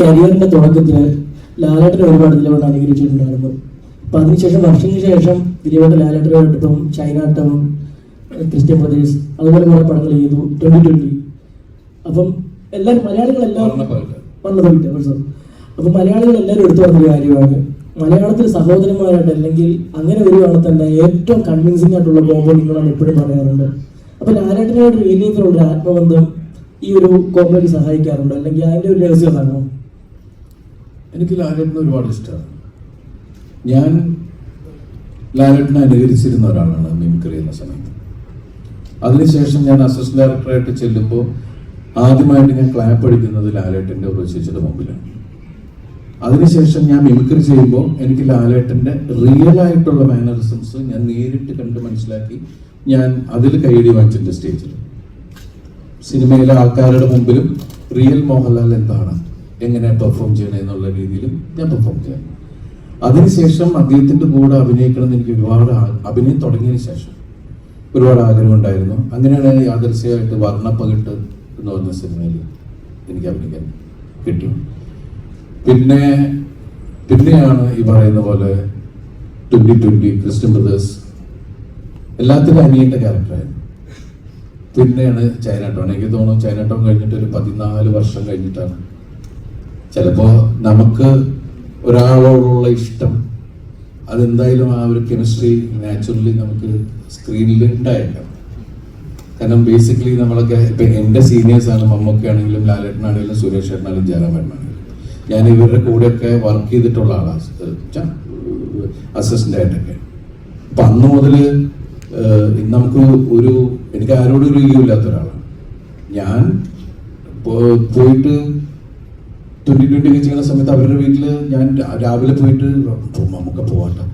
കരിയറിന്റെ തുടക്കത്തിൽ ലാലേട്ടനെ ഒരുപാട് ദിലീപേട്ടൻ അനുകരിച്ചിട്ടുണ്ടായിരുന്നു. അപ്പൊ അതിനുശേഷം വർഷങ്ങൾക്ക് ശേഷം ദിലീപേട്ടൻ ലാലേട്ടനായിട്ട് ഇപ്പം ചൈന ടൗൺ, ക്രിസ്ത്യൻ ബ്രദേഴ്സ് അതുപോലെ കുറെ പടങ്ങൾ ചെയ്തു 2020. അപ്പം എല്ലാവരും മലയാളികളെല്ലാം അപ്പൊ മലയാളികൾ എല്ലാവരും എടുത്തു പറഞ്ഞൊരു കാര്യമാണ്, മലയാളത്തിൽ സഹോദരന്മാരായിട്ട് അല്ലെങ്കിൽ അങ്ങനെ വരുവാണെങ്കിൽ തന്നെ ഏറ്റവും കൺവിൻസിംഗ് ആയിട്ടുള്ള കോമ്പോ നിങ്ങളാണ് എപ്പോഴും പറയാറുണ്ട്. അപ്പൊ ലാലേട്ടനായിട്ട് റിയൽ ലൈഫിലുള്ള ആത്മബന്ധം ഈ ഒരു കോമഡി സഹായിക്കാറുണ്ട്, അല്ലെങ്കിൽ അതിന്റെ ഒരു രഹസ്യം എന്താണോ? എനിക്ക് ലാലേട്ടനെ ഒരുപാട് ഇഷ്ടമാണ്. ഞാൻ ലാലേട്ടനെ അനുകരിച്ചിരുന്ന ഒരാളാണ് മിമിക്രി എന്ന സമയത്ത്. അതിനുശേഷം ഞാൻ അസിസ്റ്റന്റ് ഡയറക്ടറായിട്ട് ചെല്ലുമ്പോൾ ആദ്യമായിട്ട് ഞാൻ ക്ലാപ്പ് അടിക്കുന്നത് ലാലേട്ടൻ്റെ ചേച്ചിയുടെ മുമ്പിലാണ്. അതിനുശേഷം ഞാൻ മിമിക്രി ചെയ്യുമ്പോൾ എനിക്ക് ലാലേട്ടൻ്റെ റിയൽ ആയിട്ടുള്ള മാനറിസംസ് ഞാൻ നേരിട്ട് കണ്ട് മനസ്സിലാക്കി ഞാൻ അതിൽ കൈയടി വാങ്ങിച്ചിട്ടുണ്ട് സ്റ്റേജിൽ. സിനിമയിലെ ആൾക്കാരുടെ മുമ്പിലും റിയൽ മോഹൻലാൽ എന്താണ്, എങ്ങനെ പെർഫോം ചെയ്യണം എന്നുള്ള രീതിയിലും ഞാൻ പെർഫോം ചെയ്യാം. അതിനുശേഷം അദ്ദേഹത്തിൻ്റെ കൂടെ അഭിനയിക്കണം എന്ന് എനിക്ക് ഒരുപാട് അഭിനയം തുടങ്ങിയതിന് ശേഷം ഒരുപാട് ആഗ്രഹം ഉണ്ടായിരുന്നു. അങ്ങനെയാണ് യാദൃശ്യമായിട്ട് വർണ്ണപ്പകിട്ട് എന്ന് പറഞ്ഞ സിനിമയിൽ എനിക്ക് അഭിനയിക്കാൻ കിട്ടി. പിന്നെയാണ് ഈ പറയുന്ന പോലെ 2020 ക്രിസ്ത്യൻ ബ്രദേഴ്സ് എല്ലാത്തിലും അനിയൻ്റെ ക്യാരക്ടറായിരുന്നു. പിന്നെയാണ് ചൈന ടൗൺ. എനിക്ക് തോന്നുന്നു ചൈന ടൗൺ കഴിഞ്ഞിട്ട് ഒരു 14 വർഷം കഴിഞ്ഞിട്ടാണ്. ചിലപ്പോൾ നമുക്ക് ഒരാളോടുള്ള ഇഷ്ടം അതെന്തായാലും ആ ഒരു കെമിസ്ട്രി നാച്ചുറലി നമുക്ക് സ്ക്രീനിൽ ഉണ്ടായേക്കാം. കാരണം ബേസിക്കലി നമ്മളൊക്കെ ഇപ്പം എൻ്റെ സീനിയേഴ്സാണ്, മമ്മൂക്കയാണെങ്കിലും ലാലേട്ടനാണെങ്കിലും സുരേഷ് ഏട്ടനാണെങ്കിലും ജയറാമേട്ടനാണെങ്കിലും ഞാൻ ഇവരുടെ കൂടെയൊക്കെ വർക്ക് ചെയ്തിട്ടുള്ള ആളാണ്, അസിസ്റ്റൻ്റ് ആയിട്ടൊക്കെ. അപ്പം അന്ന് മുതൽ നമുക്ക് എനിക്ക് ആരോടും ഒരു ഈഗോ ഇല്ലാത്ത ഒരാളാണ് ഞാൻ. പോയിട്ട് 2020 ചെയ്യുന്ന സമയത്ത് അവരുടെ വീട്ടിൽ ഞാൻ രാവിലെ പോയിട്ട് നമുക്ക് പോവാട്ടോ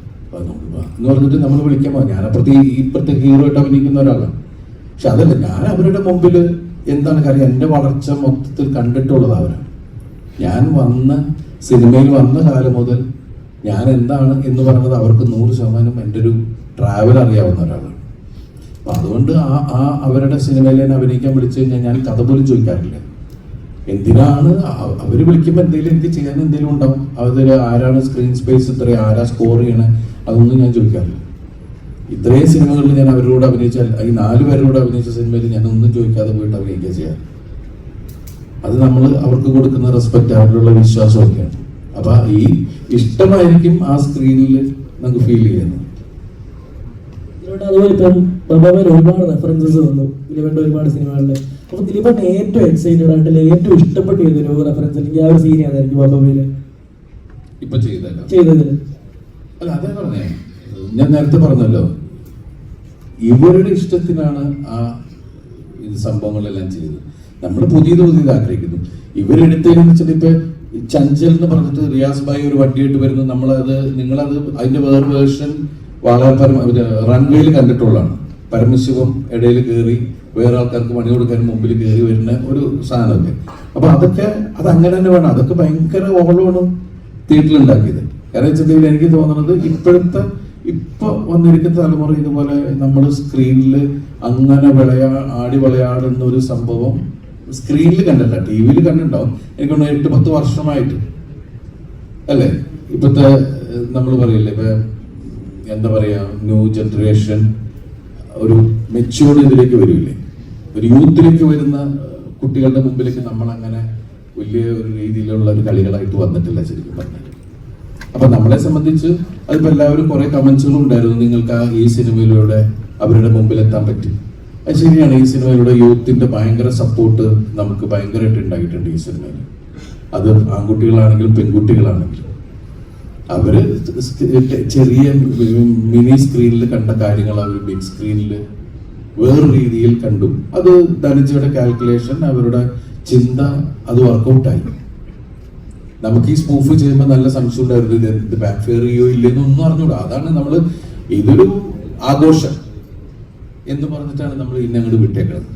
എന്ന് പറഞ്ഞിട്ട് നമ്മൾ വിളിക്കാൻ പോകാം. ഞാനപ്പുറത്ത് ഇപ്പുറത്തെ ഹീറോ ആയിട്ട് അഭിനയിക്കുന്ന ഒരാളാണ്. പക്ഷെ അതല്ല, ഞാൻ അവരുടെ മുമ്പിൽ എന്താണ് കാര്യം, എൻ്റെ വളർച്ച മൊത്തത്തിൽ കണ്ടിട്ടുള്ളത് അവരാണ്. ഞാൻ സിനിമയിൽ വന്ന കാലം മുതൽ ഞാൻ എന്താണ് എന്ന് പറയുന്നത് അവർക്ക് 100% എൻ്റെ ഒരു ട്രാവൽ അറിയാവുന്ന ഒരാളാണ്. അപ്പം അതുകൊണ്ട് അവരുടെ സിനിമയിൽ തന്നെ അഭിനയിക്കാൻ വിളിച്ചു കഴിഞ്ഞാൽ ഞാൻ കഥ പോലും ചോദിക്കാറില്ല. എന്തിനാണ് അവർ വിളിക്കുമ്പോൾ എന്തെങ്കിലും ചെയ്യാൻ എന്തെങ്കിലും ഉണ്ടാവും. അതിൽ ആരാണ് സ്ക്രീൻ സ്പേസ് ഇത്ര, ആരാ സ്കോർ ചെയ്യണേ, അതൊന്നും ഞാൻ ചോദിക്കാറില്ല. ഇത്രയും സിനിമകളിൽ ഞാൻ അവരോട് അഭിനയിച്ചാൽ ഈ 4 പേരോട് അഭിനയിച്ച സിനിമയിൽ ഞാൻ ഒന്നും ചോദിക്കാതെ പോയിട്ട് അഭിനയിക്കുക ചെയ്യാം. അത് നമ്മൾ അവർക്ക് കൊടുക്കുന്ന റെസ്പെക്റ്റ്, അവരുടെ വിശ്വാസമൊക്കെയാണ്. അപ്പൊ ഈ ഇഷ്ടമായിരിക്കും ആ സ്ക്രീനിൽ നമുക്ക് ഫീൽ ചെയ്യുന്നത്. അതുപോലെ ഇപ്പം ബബാബയിൽ ഒരുപാട് റെഫറൻസസ് വന്നു ദിലീപന്റെ ഒരുപാട് സിനിമകളിൽ. അപ്പൊ ദിലീപന്റെ ഏറ്റവും എക്സൈറ്റഡ് ആയിട്ട് ഏറ്റവും ഇഷ്ടപ്പെട്ട ഏതൊരു റെഫറൻസ് അല്ലെങ്കിൽ ആ ഒരു സീൻ ഏതായിരിക്കും ബബാബയില് ഇപ്പൊ ചെയ്തതില്? അല്ല, അതേ പറഞ്ഞേ, ഞാൻ നേരത്തെ പറഞ്ഞല്ലോ, ഇവരുടെ ഇഷ്ടത്തിനാണ് ആ സംഭവങ്ങളെല്ലാം ചെയ്തത്. നമ്മൾ പുതിയത് ആഗ്രഹിക്കുന്നു. ഇവരെടുത്തതിന് വെച്ചിട്ട് ഇപ്പൊ ചഞ്ചൽ എന്ന് പറഞ്ഞിട്ട് റിയാസ് ഭായി ഒരു വണ്ടിയായിട്ട് വരുന്നു. നിങ്ങളത് അതിന്റെ വേറെ വേർഷൻ വളരെ റൺവേയിൽ കണ്ടിട്ടുള്ളതാണ്. പരമശിവം ഇടയിൽ കയറി വേറെ ആൾക്കാർക്ക് പണി കൊടുക്കാൻ മുമ്പിൽ കയറി വരുന്ന ഒരു സാധനമൊക്കെ. അപ്പൊ അത് അങ്ങനെ തന്നെ വേണം. അതൊക്കെ ഭയങ്കര ഓളമാണ് തിയേറ്ററിലുണ്ടാക്കിയത്. കാരണം വെച്ചിട്ടുണ്ടെങ്കിൽ എനിക്ക് തോന്നുന്നത് ഇപ്പൊ വന്നിരിക്കുന്ന തലമുറ ഇതുപോലെ നമ്മൾ സ്ക്രീനിൽ അങ്ങനെ ആടി വിളയാടുന്ന ഒരു സംഭവം സ്ക്രീനിൽ കണ്ടില്ല, ടി വിയിൽ കണ്ടിട്ടുണ്ടാവും. എനിക്കൊന്ന് 8-10 വർഷമായിട്ട് അല്ലേ. ഇപ്പോഴത്തെ നമ്മൾ പറയില്ലേ, ഇപ്പൊ എന്താ പറയാ, ന്യൂ ജനറേഷൻ ഒരു മെച്യൂർഡ് ഇതിലേക്ക് വരില്ലേ, ഒരു യൂത്തിലേക്ക് വരുന്ന കുട്ടികളുടെ മുമ്പിലേക്ക് നമ്മളങ്ങനെ വലിയ ഒരു രീതിയിലുള്ള ഒരു കളികളായിട്ട് വന്നിട്ടില്ല ശരിക്കും പറഞ്ഞാൽ. അപ്പൊ നമ്മളെ സംബന്ധിച്ച് അതിപ്പോ എല്ലാവരും കുറെ കമന്റ്സുകളും ഉണ്ടായിരുന്നു, നിങ്ങൾക്ക് ഈ സിനിമയിലൂടെ അവരുടെ മുമ്പിൽ എത്താൻ പറ്റി. അത് ശരിയാണ്. ഈ സിനിമയിലൂടെ യൂത്തിന്റെ ഭയങ്കര സപ്പോർട്ട് നമുക്ക് ഭയങ്കരമായിട്ട് ഉണ്ടായിട്ടുണ്ട് ഈ സിനിമയിൽ. അത് ആൺകുട്ടികളാണെങ്കിലും പെൺകുട്ടികളാണെങ്കിലും അവര് ചെറിയ മിനി സ്ക്രീനിൽ കണ്ട കാര്യങ്ങൾ അവർ ബിഗ് സ്ക്രീനിൽ വേറെ രീതിയിൽ കണ്ടു. അത് ധനഞ്ജയുടെ കാൽക്കുലേഷൻ, അവരുടെ ചിന്ത, അത് വർക്കൗട്ടായി. നമുക്ക് ഈ സ്പൂഫ് ചെയ്യുമ്പോൾ നല്ല സംശയം ഉണ്ടായിരുന്നു, ഇത് ബാക്ക് ഫെയർ ചെയ്യോ ഇല്ലെന്നൊന്നും അറിഞ്ഞൂടാ. അതാണ് നമ്മൾ ഇതൊരു ആഘോഷം എന്ന് പറഞ്ഞിട്ടാണ് നമ്മൾ ഇന്നങ്ങോട്ട് വിട്ടേക്കുന്നത്.